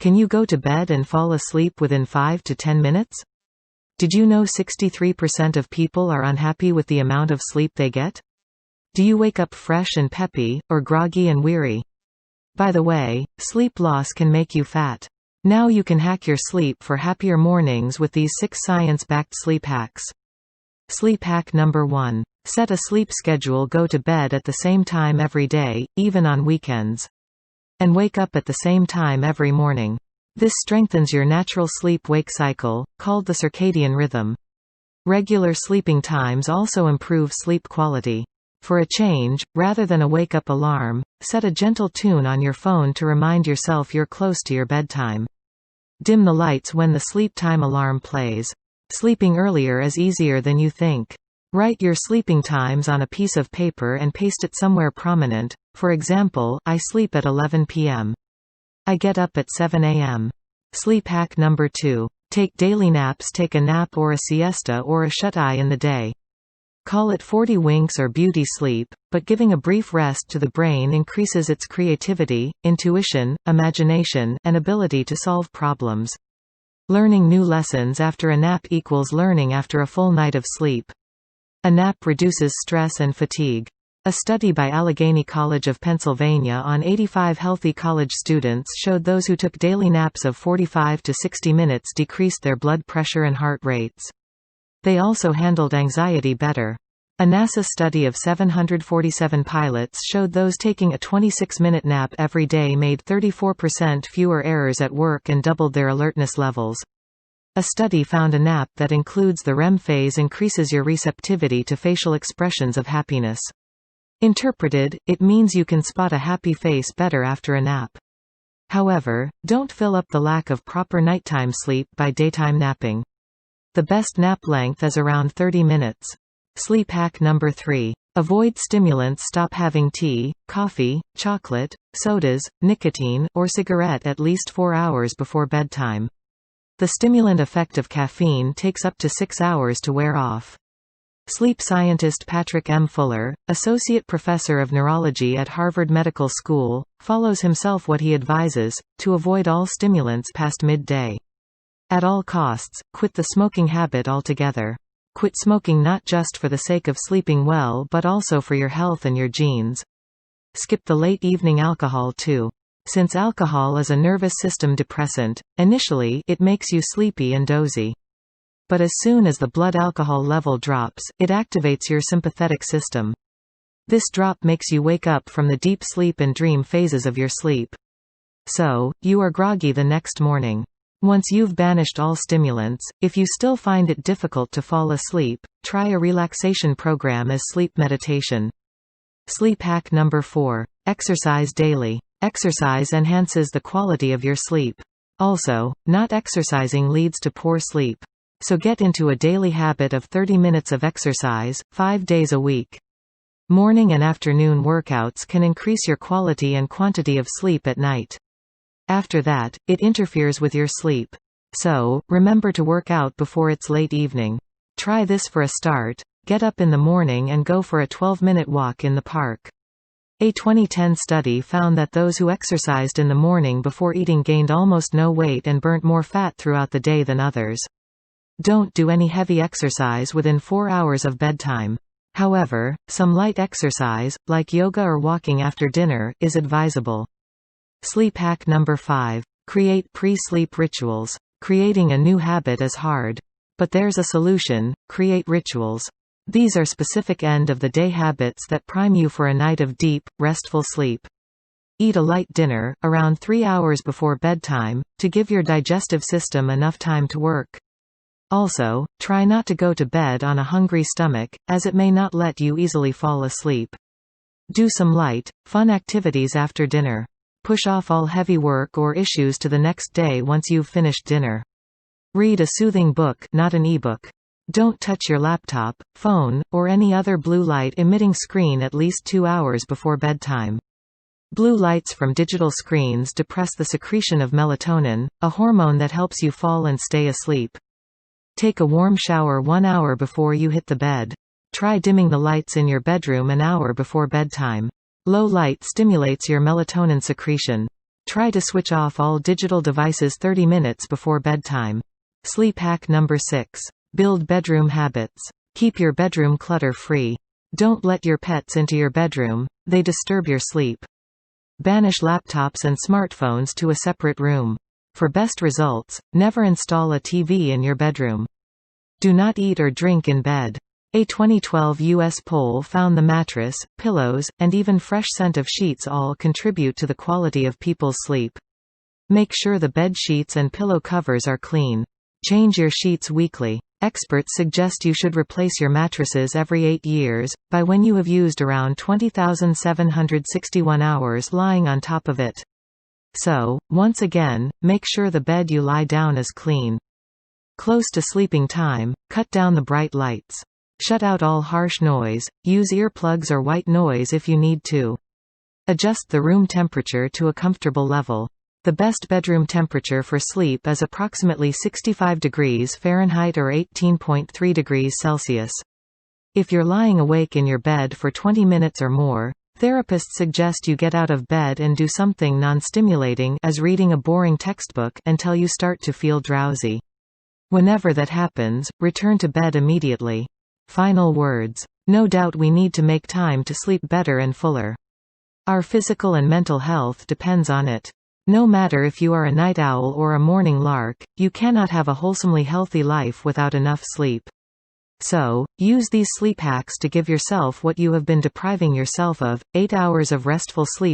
Can you go to bed and fall asleep within 5 to 10 minutes? Did you know 63% of people are unhappy with the amount of sleep they get? Do you wake up fresh and peppy, or groggy and weary? By the way, sleep loss can make you fat. Now you can hack your sleep for happier mornings with these 6 science-backed sleep hacks. Sleep hack number 1. Set a sleep schedule. Go to bed at the same time every day, even on weekends. And wake up at the same time every morning. This strengthens your natural sleep-wake cycle, called the circadian rhythm. Regular sleeping times also improve sleep quality. For a change, rather than a wake-up alarm, set a gentle tune on your phone to remind yourself you're close to your bedtime. Dim the lights when the sleep time alarm plays. Sleeping earlier is easier than you think. Write your sleeping times on a piece of paper and paste it somewhere prominent. For example, I sleep at 11 p.m. I get up at 7 a.m. Sleep hack number 2. Take daily naps. Take a nap or a siesta or a shut-eye in the day. Call it 40 winks or beauty sleep, but giving a brief rest to the brain increases its creativity, intuition, imagination, and ability to solve problems. Learning new lessons after a nap equals learning after a full night of sleep. A nap reduces stress and fatigue. A study by Allegheny College of Pennsylvania on 85 healthy college students showed those who took daily naps of 45 to 60 minutes decreased their blood pressure and heart rates. They also handled anxiety better. A NASA study of 747 pilots showed those taking a 26-minute nap every day made 34% fewer errors at work and doubled their alertness levels. A study found a nap that includes the REM phase increases your receptivity to facial expressions of happiness. Interpreted, it means you can spot a happy face better after a nap. However, don't fill up the lack of proper nighttime sleep by daytime napping. The best nap length is around 30 minutes. Sleep hack number 3. Avoid stimulants. Stop having tea, coffee, chocolate, sodas, nicotine, or cigarette at least 4 hours before bedtime. The stimulant effect of caffeine takes up to 6 hours to wear off. Sleep scientist Patrick M. Fuller, associate professor of neurology at Harvard Medical School, follows himself what he advises, to avoid all stimulants past midday. At all costs, quit the smoking habit altogether. Quit smoking not just for the sake of sleeping well but also for your health and your genes. Skip the late evening alcohol too. Since alcohol is a nervous system depressant, initially it makes you sleepy and dozy. But as soon as the blood alcohol level drops, it activates your sympathetic system. This drop makes you wake up from the deep sleep and dream phases of your sleep. So, you are groggy the next morning. Once you've banished all stimulants, if you still find it difficult to fall asleep, try a relaxation program as sleep meditation. Sleep hack number 4. Exercise daily. Exercise enhances the quality of your sleep. Also, not exercising leads to poor sleep. So get into a daily habit of 30 minutes of exercise, 5 days a week. Morning and afternoon workouts can increase your quality and quantity of sleep at night. After that, it interferes with your sleep. So, remember to work out before it's late evening. Try this for a start. Get up in the morning and go for a 12-minute walk in the park. A 2010 study found that those who exercised in the morning before eating gained almost no weight and burnt more fat throughout the day than others. Don't do any heavy exercise within 4 hours of bedtime. However, some light exercise, like yoga or walking after dinner, is advisable. Sleep hack number 5. Create pre-sleep rituals. Creating a new habit is hard. But there's a solution: create rituals. These are specific end-of-the-day habits that prime you for a night of deep, restful sleep. Eat a light dinner, around 3 hours before bedtime, to give your digestive system enough time to work. Also, try not to go to bed on a hungry stomach, as it may not let you easily fall asleep. Do some light, fun activities after dinner. Push off all heavy work or issues to the next day once you've finished dinner. Read a soothing book, not an e-book. Don't touch your laptop, phone, or any other blue light emitting screen at least 2 hours before bedtime. Blue lights from digital screens depress the secretion of melatonin, a hormone that helps you fall and stay asleep. Take a warm shower 1 hour before you hit the bed. Try dimming the lights in your bedroom an hour before bedtime. Low light stimulates your melatonin secretion. Try to switch off all digital devices 30 minutes before bedtime. Sleep hack number 6. Build bedroom habits. Keep your bedroom clutter-free. Don't let your pets into your bedroom, they disturb your sleep. Banish laptops and smartphones to a separate room. For best results, never install a TV in your bedroom. Do not eat or drink in bed. A 2012 U.S. poll found the mattress, pillows, and even fresh scent of sheets all contribute to the quality of people's sleep. Make sure the bed sheets and pillow covers are clean. Change your sheets weekly. Experts suggest you should replace your mattresses every 8 years, by when you have used around 20,761 hours lying on top of it. So, once again, make sure the bed you lie down is clean. Close to sleeping time, cut down the bright lights. Shut out all harsh noise, use earplugs or white noise if you need to. Adjust the room temperature to a comfortable level. The best bedroom temperature for sleep is approximately 65 degrees Fahrenheit or 18.3 degrees Celsius. If you're lying awake in your bed for 20 minutes or more, therapists suggest you get out of bed and do something non-stimulating as reading a boring textbook until you start to feel drowsy. Whenever that happens, return to bed immediately. Final words. No doubt we need to make time to sleep better and fuller. Our physical and mental health depends on it. No matter if you are a night owl or a morning lark, you cannot have a wholesomely healthy life without enough sleep. So, use these sleep hacks to give yourself what you have been depriving yourself of: 8 hours of restful sleep